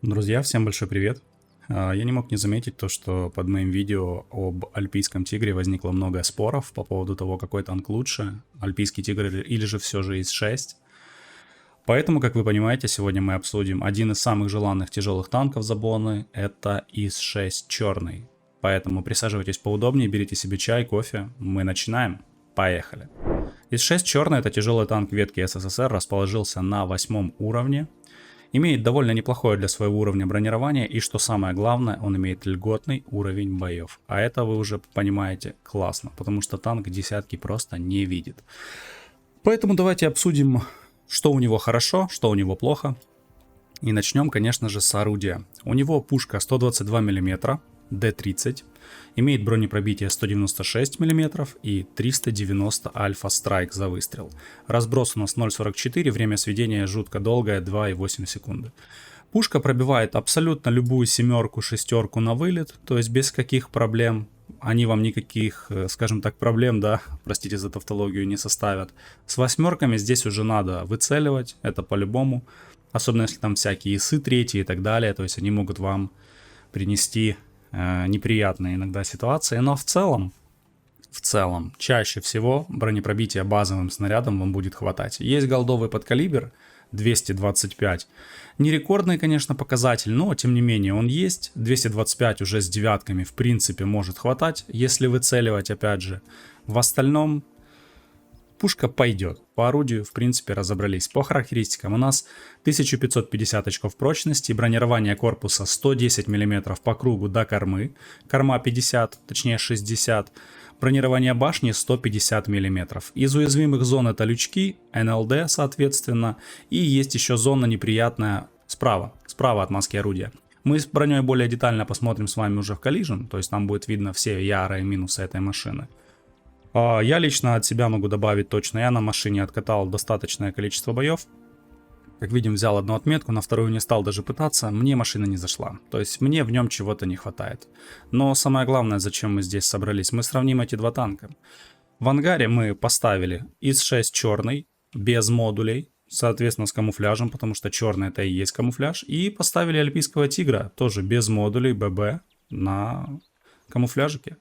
Друзья, всем большой привет! Я не мог не заметить то, что под моим видео об альпийском тигре возникло много споров по поводу того, какой танк лучше, альпийский тигр или же все же ИС-6. Поэтому, как вы понимаете, сегодня мы обсудим один из самых желанных тяжелых танков за боны, это ИС-6 черный. Поэтому присаживайтесь поудобнее, берите себе чай, кофе, мы начинаем. Поехали! ИС-6 черный — это тяжелый танк ветки СССР, расположился на 8 уровне. Имеет довольно неплохое для своего уровня бронирование, и что самое главное, он имеет льготный уровень боев. А это вы уже понимаете классно, потому что танк десятки просто не видит. Поэтому давайте обсудим, что у него хорошо, что у него плохо. И начнем, конечно же, с орудия. У него пушка 122 мм, Д-30, имеет бронепробитие 196 мм и 390 Альфа Страйк за выстрел. Разброс у нас 0.44, время сведения жутко долгое, 2,8 секунды. Пушка пробивает абсолютно любую семерку, шестерку на вылет, то есть без каких проблем. Они вам никаких, скажем так, проблем, да, простите за тавтологию, не составят. С восьмерками здесь уже надо выцеливать, это по-любому. Особенно если там всякие ИСы третьи и так далее, то есть они могут вам принести неприятные иногда ситуации, но в целом, чаще всего бронепробития базовым снарядом вам будет хватать. Есть голдовый подкалибр 225. Не рекордный, конечно, показатель, но тем не менее он есть. 225 уже с девятками в принципе может хватать, если выцеливать опять же. В остальном пушка пойдет. По орудию, в принципе, разобрались. По характеристикам у нас 1550 очков прочности, бронирование корпуса 110 мм по кругу до кормы, корма 50, точнее 60, бронирование башни 150 мм. Из уязвимых зон это лючки, НЛД, соответственно, и есть еще зона неприятная справа от маски орудия. Мы с броней более детально посмотрим с вами уже в Collision, то есть там будет видно все ярые минусы этой машины. Я лично от себя могу добавить точно. Я на машине откатал достаточное количество боев. Как видим, взял одну отметку, на вторую не стал даже пытаться. Мне машина не зашла. То есть мне в нем чего-то не хватает. Но самое главное, зачем мы здесь собрались, мы сравним эти два танка. В ангаре мы поставили ИС-6 черный, без модулей, соответственно с камуфляжем, потому что черный это и есть камуфляж. И поставили альпийского тигра, тоже без модулей, ББ, на камуфляжике.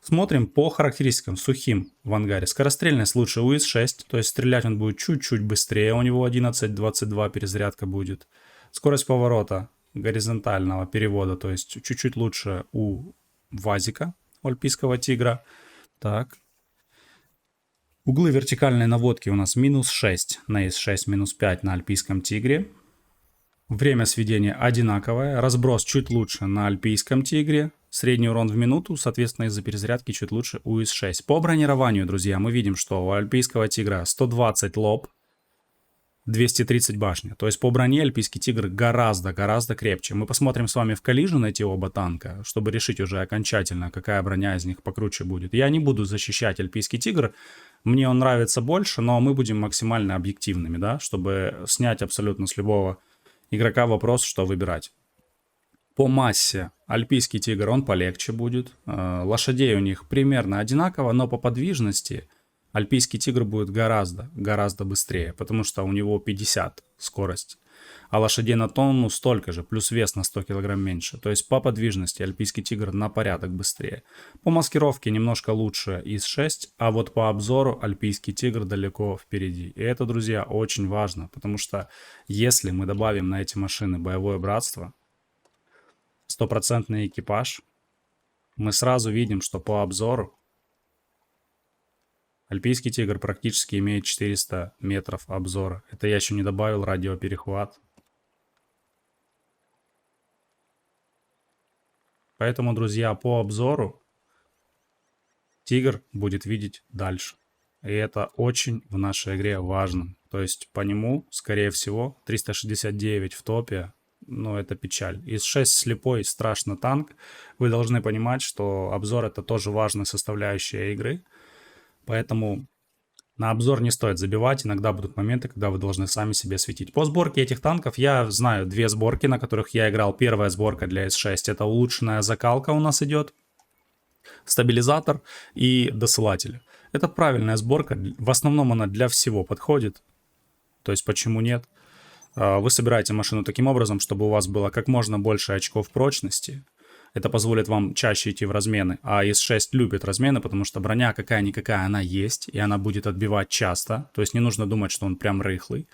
Смотрим по характеристикам. Сухим в ангаре. Скорострельность лучше у ИС-6, то есть стрелять он будет чуть-чуть быстрее, у него 11.22 перезарядка будет. Скорость поворота горизонтального перевода, то есть чуть-чуть лучше у ВАЗика, у альпийского тигра. Так. Углы вертикальной наводки у нас минус 6 на ИС-6, минус 5 на альпийском тигре. Время сведения одинаковое, разброс чуть лучше на альпийском тигре. Средний урон в минуту, соответственно, из-за перезарядки чуть лучше у ИС-6. По бронированию, друзья, мы видим, что у альпийского тигра 120 лоб, 230 башня. То есть по броне альпийский тигр гораздо крепче. Мы посмотрим с вами в Collision эти оба танка, чтобы решить уже окончательно, какая броня из них покруче будет. Я не буду защищать альпийский тигр, мне он нравится больше, но мы будем максимально объективными, да, чтобы снять абсолютно с любого игрока вопрос, что выбирать. По массе альпийский тигр он полегче будет, лошадей у них примерно одинаково, но по подвижности альпийский тигр будет гораздо быстрее, потому что у него 50 скорость, а лошадей на тонну столько же, плюс вес на 100 кг меньше, то есть по подвижности альпийский тигр на порядок быстрее. По маскировке немножко лучше ИС-6, а вот по обзору альпийский тигр далеко впереди. И это, друзья, очень важно, потому что если мы добавим на эти машины боевое братство, стопроцентный экипаж, мы сразу видим, что по обзору альпийский тигр практически имеет 400 метров обзора. Это я еще не добавил радиоперехват. Поэтому, друзья, по обзору тигр будет видеть дальше. И это очень в нашей игре важно. То есть по нему, скорее всего, 369 в топе. Но это печаль. ИС-6 слепой, страшно танк. Вы должны понимать, что обзор это тоже важная составляющая игры. Поэтому на обзор не стоит забивать. Иногда будут моменты, когда вы должны сами себе светить. По сборке этих танков я знаю две сборки, на которых я играл. Первая сборка для ИС-6 это улучшенная закалка у нас идет. Стабилизатор и досылатель. Это правильная сборка. В основном она для всего подходит. То есть почему нет? Вы собираете машину таким образом, чтобы у вас было как можно больше очков прочности. Это позволит вам чаще идти в размены. А ИС-6 любит размены, потому что броня какая-никакая, она есть, и она будет отбивать часто. То есть не нужно думать, что он прям рыхлый.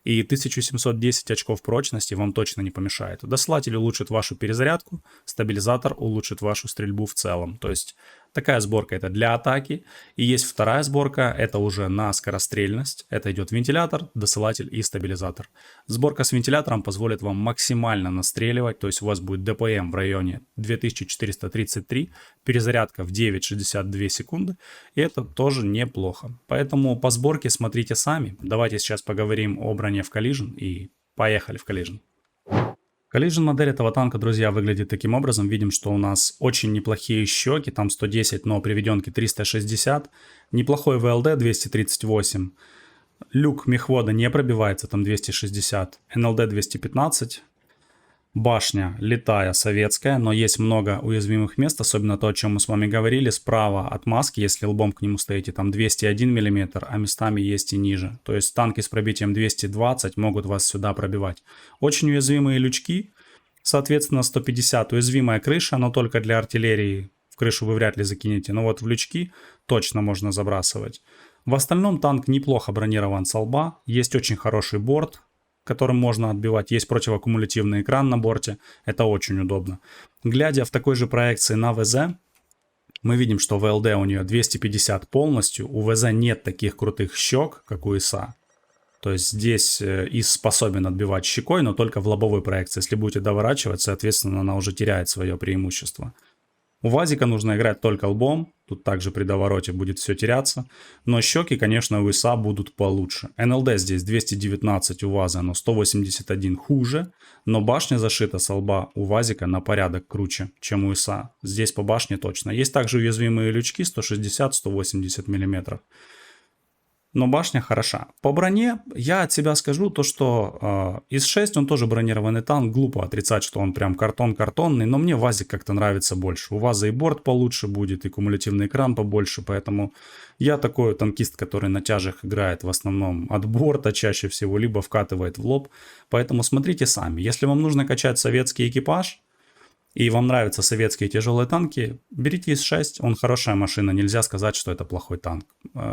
И 1710 очков прочности вам точно не помешает. Досылатель улучшит вашу перезарядку, стабилизатор улучшит вашу стрельбу в целом. То есть такая сборка это для атаки. И есть вторая сборка, это уже на скорострельность. Это идет вентилятор, досылатель и стабилизатор. Сборка с вентилятором позволит вам максимально настреливать. То есть у вас будет ДПМ в районе 2433, перезарядка в 9,62 секунды. И это тоже неплохо. Поэтому по сборке смотрите сами. Давайте сейчас поговорим о броне в Collision и поехали в Collision. Collision модель этого танка, друзья, выглядит таким образом. Видим, что у нас очень неплохие щеки, там 110, но приведенки 360. Неплохой ВЛД 238. Люк мехвода не пробивается, там 260. НЛД 215. Башня летая советская, но есть много уязвимых мест, особенно то, о чем мы с вами говорили. Справа от маски, если лбом к нему стоите, там 201 мм, а местами есть и ниже. То есть танки с пробитием 220 могут вас сюда пробивать. Очень уязвимые лючки, соответственно 150. Уязвимая крыша, но только для артиллерии. В крышу вы вряд ли закинете, но вот в лючки точно можно забрасывать. В остальном танк неплохо бронирован со лба, есть очень хороший борт, которым можно отбивать. Есть противоаккумулятивный экран на борте. Это очень удобно. Глядя в такой же проекции на ВЗ, мы видим, что ВЛД у нее 250 полностью. У ВЗ нет таких крутых щек, как у ИСа. То есть здесь ИС способен отбивать щекой, но только в лобовой проекции. Если будете доворачивать, соответственно, она уже теряет свое преимущество. У ВАЗика нужно играть только лбом, тут также при довороте будет все теряться, но щеки, конечно, у ИСа будут получше. НЛД здесь 219 у ВАЗа, но 181 хуже, но башня зашита со лба у ВАЗика на порядок круче, чем у ИСа. Здесь по башне точно. Есть также уязвимые лючки 160-180 мм. Но башня хороша. По броне я от себя скажу то, что ИС-6 он тоже бронированный танк. Глупо отрицать, что он прям картонный, но мне ВАЗик как-то нравится больше. У ВАЗа и борт получше будет, и кумулятивный экран побольше, поэтому я такой танкист, который на тяжах играет в основном от борта чаще всего, либо вкатывает в лоб. Поэтому смотрите сами. Если вам нужно качать советский экипаж, и вам нравятся советские тяжелые танки, берите ИС-6, он хорошая машина, нельзя сказать, что это плохой танк.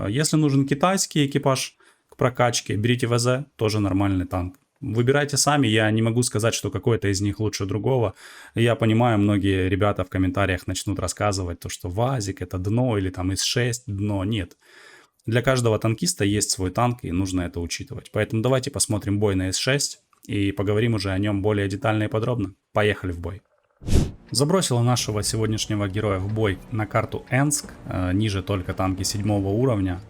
Если нужен китайский экипаж к прокачке, берите ВЗ, тоже нормальный танк. Выбирайте сами, я не могу сказать, что какой-то из них лучше другого. Я понимаю, многие ребята в комментариях начнут рассказывать, то, что ВАЗик это дно или там ИС-6 дно, нет. Для каждого танкиста есть свой танк и нужно это учитывать. Поэтому давайте посмотрим бой на ИС-6 и поговорим уже о нем более детально и подробно. Поехали в бой. Забросила нашего сегодняшнего героя в бой на карту Энск, ниже только танки 7 уровня.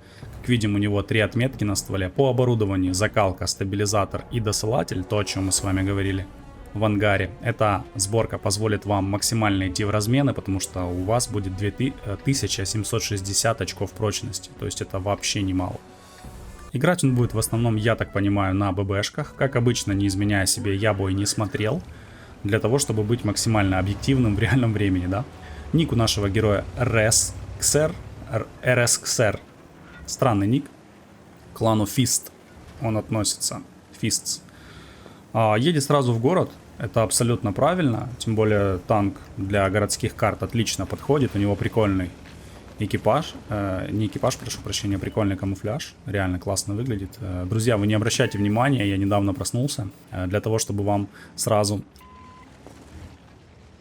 Как видим, у него 3 отметки на стволе. По оборудованию закалка, стабилизатор и досылатель, то, о чем мы с вами говорили в ангаре. Эта сборка позволит вам максимально идти в размены, потому что у вас будет 2760 очков прочности, то есть это вообще немало. Играть он будет в основном, я так понимаю, на ББшках. Как обычно, не изменяя себе, я бой не смотрел. Для того, чтобы быть максимально объективным в реальном времени, да. Ник у нашего героя RSXR. Странный ник. К клану Fist он относится. Fists. Едет сразу в город. Это абсолютно правильно. Тем более танк для городских карт отлично подходит. У него прикольный экипаж. Не экипаж, прошу прощения, прикольный камуфляж. Реально классно выглядит. Друзья, вы не обращайте внимания, я недавно проснулся. Для того, чтобы вам сразу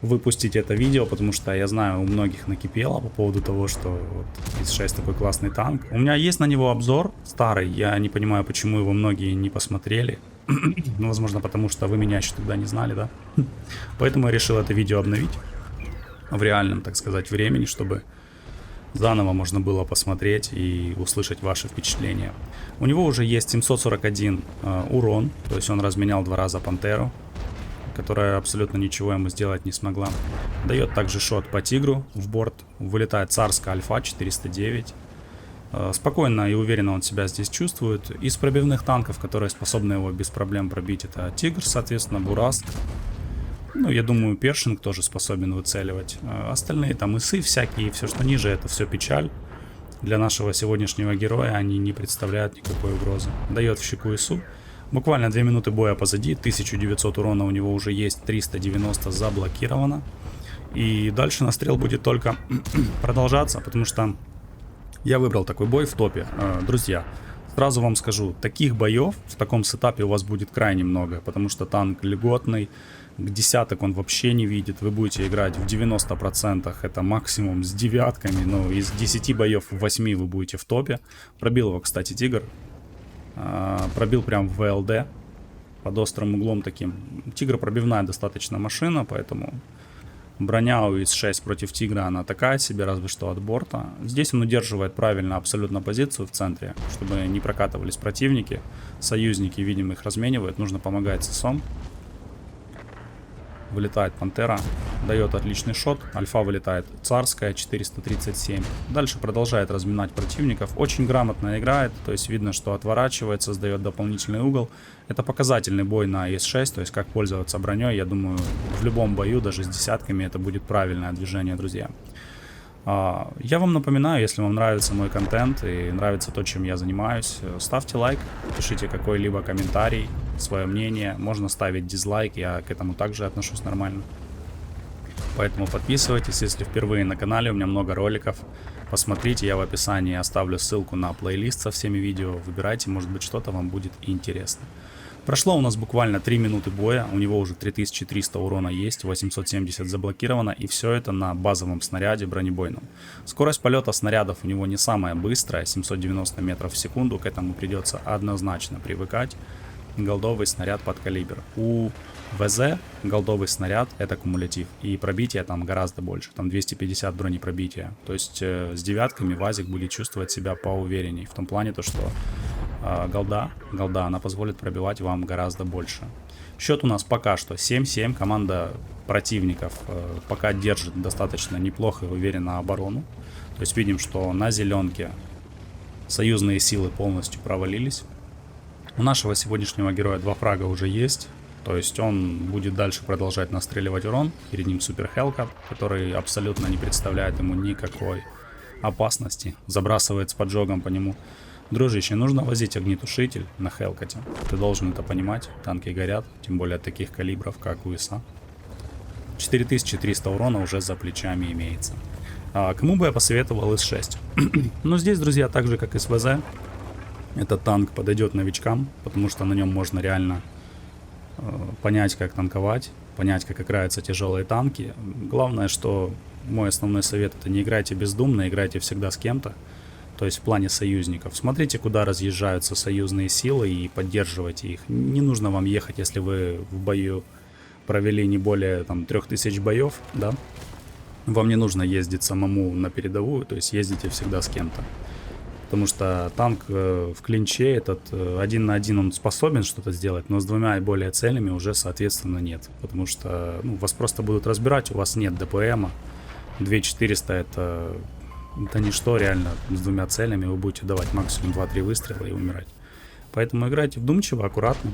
выпустить это видео, потому что я знаю, у многих накипело по поводу того, что вот ИС-6 такой классный танк. У меня есть на него обзор старый, я не понимаю, почему его многие не посмотрели. Ну, возможно, потому что вы меня еще тогда не знали, да? Поэтому я решил это видео обновить в реальном, так сказать, времени, чтобы заново можно было посмотреть и услышать ваши впечатления. У него уже есть 741 урон, то есть он разменял 2 раза Пантеру, которая абсолютно ничего ему сделать не смогла. Дает также шот по тигру в борт. Вылетает царская альфа 409. Спокойно и уверенно он себя здесь чувствует. Из пробивных танков, которые способны его без проблем пробить, это тигр, соответственно, Бураск. Ну, я думаю, Першинг тоже способен выцеливать. Остальные там исы всякие, все, что ниже, это все печаль. Для нашего сегодняшнего героя они не представляют никакой угрозы. Дает в щеку ису. Буквально 2 минуты боя позади, 1900 урона у него уже есть, 390 заблокировано. И дальше настрел будет только продолжаться, потому что я выбрал такой бой в топе. Друзья, сразу вам скажу, таких боев в таком сетапе у вас будет крайне много, потому что танк льготный, десяток он вообще не видит, вы будете играть в 90%, это максимум с девятками, но из 10 боев в 8 вы будете в топе. Пробил его, кстати, Тигр, пробил прям в ВЛД, под острым углом таким. Тигр пробивная достаточно машина, поэтому броня у ИС-6 против Тигра, она такая себе, разве что от борта. Здесь он удерживает правильно абсолютно позицию в центре, чтобы не прокатывались противники. Союзники, видимо, их разменивают, нужно помогать ССОМ. Вылетает Пантера, дает отличный шот, Альфа вылетает царская, 437. Дальше продолжает разминать противников, очень грамотно играет, то есть видно, что отворачивается, создает дополнительный угол. Это показательный бой на ИС-6, то есть как пользоваться броней, я думаю, в любом бою, даже с десятками, это будет правильное движение, друзья. Я вам напоминаю, если вам нравится мой контент и нравится то, чем я занимаюсь, ставьте лайк, пишите какой-либо комментарий, свое мнение, можно ставить дизлайк, я к этому также отношусь нормально. Поэтому подписывайтесь, если впервые на канале, у меня много роликов, посмотрите, я в описании оставлю ссылку на плейлист со всеми видео, выбирайте, может быть что-то вам будет интересно. Прошло у нас буквально 3 минуты боя, у него уже 3300 урона есть, 870 заблокировано, и все это на базовом снаряде бронебойном. Скорость полета снарядов у него не самая быстрая, 790 метров в секунду, к этому придется однозначно привыкать. Голдовый снаряд под калибр. У ВЗ голдовый снаряд это кумулятив, и пробитие там гораздо больше, там 250 бронепробития. То есть с девятками Вазик будет чувствовать себя поуверенней, в том плане то, что голда, она позволит пробивать вам гораздо больше. Счет у нас пока что 7-7, команда противников пока держит достаточно неплохо и уверенно оборону. То есть видим, что на зеленке союзные силы полностью провалились. У нашего сегодняшнего героя 2 фрага уже есть, то есть он будет дальше продолжать настреливать урон. Перед ним Супер Хелкат, который абсолютно не представляет ему никакой опасности, забрасывает с поджогом по нему. Дружище, нужно возить огнетушитель на Хелкате, ты должен это понимать, танки горят, тем более от таких калибров, как у ИСа. 4300 урона уже за плечами имеется. Кому бы я посоветовал ИС-6? Ну здесь, друзья, так же как и с ВЗ, этот танк подойдет новичкам, потому что на нем можно реально понять, как танковать, понять, как играются тяжелые танки. Главное, что мой основной совет — это не играйте бездумно, играйте всегда с кем-то. То есть в плане союзников. Смотрите, куда разъезжаются союзные силы и поддерживайте их. Не нужно вам ехать, если вы в бою провели не более 3000 боев, да? Вам не нужно ездить самому на передовую, то есть ездите всегда с кем-то. Потому что танк в клинче этот 1 на 1 он способен что-то сделать, но с 2 и более целями уже соответственно нет. Потому что вас просто будут разбирать, у вас нет ДПМа. 2400 это ничто, реально с 2 целями вы будете давать максимум 2-3 выстрела и умирать. Поэтому играйте вдумчиво, аккуратно.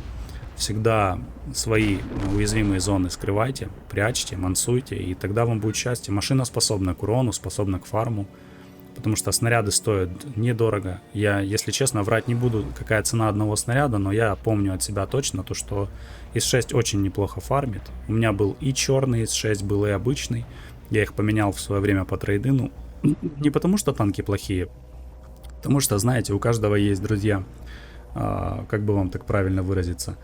Всегда свои уязвимые зоны скрывайте, прячьте, мансуйте, и тогда вам будет счастье. Машина способна к урону, способна к фарму. Потому что снаряды стоят недорого. Я, если честно, врать не буду, какая цена одного снаряда, но я помню от себя точно то, что ИС-6 очень неплохо фармит. У меня был и черный ИС-6, был и обычный. Я их поменял в свое время по трейдину. Не потому что танки плохие, потому что, знаете, у каждого есть, друзья, как бы вам так правильно выразиться,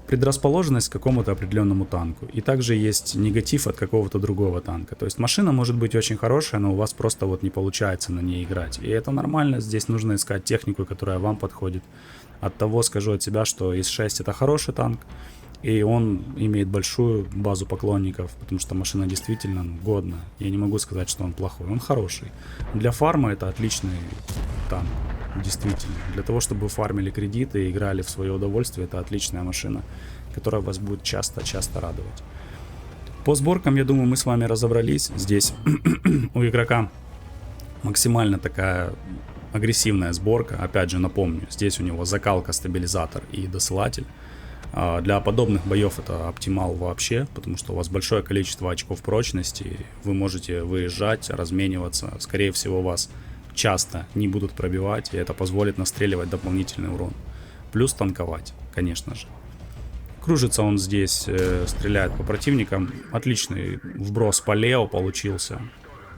предрасположенность к какому-то определенному танку. И также есть негатив от какого-то другого танка. То есть машина может быть очень хорошая, но у вас просто не получается на ней играть. И это нормально, здесь нужно искать технику, которая вам подходит. Оттого скажу от себя, что ИС-6 это хороший танк, и он имеет большую базу поклонников, потому что машина действительно годна. Я не могу сказать, что он плохой, он хороший. Для фарма это отличный танк. Действительно, для того, чтобы вы фармили кредиты и играли в свое удовольствие, это отличная машина, которая вас будет часто-часто радовать. По сборкам, я думаю, мы с вами разобрались. Здесь у игрока максимально такая агрессивная сборка. Опять же, напомню, здесь у него закалка, стабилизатор и досылатель. Для подобных боев это оптимал вообще, потому что у вас большое количество очков прочности, вы можете выезжать, размениваться, скорее всего вас часто не будут пробивать, и это позволит настреливать дополнительный урон. Плюс танковать. конечно же. Кружится он здесь, стреляет по противникам. Отличный вброс по Лео получился.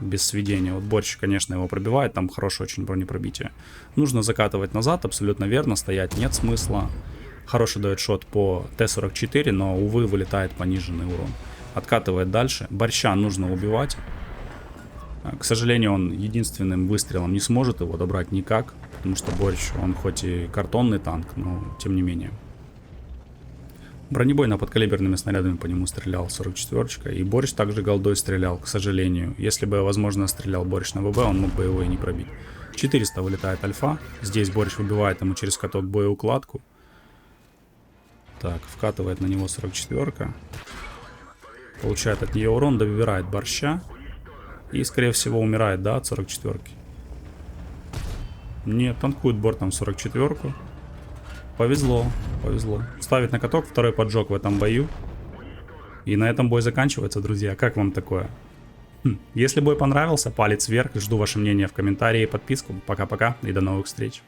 Без сведения. Вот Борщ, конечно, его пробивает. Там хорошее очень бронепробитие. Нужно закатывать назад, абсолютно верно. Стоять нет смысла. Хороший дает шот по Т-44, но, увы, вылетает пониженный урон. Откатывает дальше. Борща нужно убивать. К сожалению, он единственным выстрелом не сможет его добрать никак. Потому что Борщ, он хоть и картонный танк, но тем не менее. Бронебойно подкалиберными снарядами по нему стрелял 44-ка. И Борщ также голдой стрелял, к сожалению. Если бы, возможно, стрелял Борщ на ВБ, он мог бы его и не пробить. 400 вылетает альфа. Здесь Борщ выбивает ему через каток боеукладку. Так, вкатывает на него 44-ка. Получает от нее урон, добирает Борща. И, скорее всего, умирает, да, от 44-ки. Нет, танкует бортом 44-ку. Повезло, повезло. Ставит на каток, второй поджог в этом бою. И на этом бой заканчивается, друзья. Как вам такое? Если бой понравился, палец вверх. Жду ваше мнение в комментарии и подписку. Пока-пока и до новых встреч.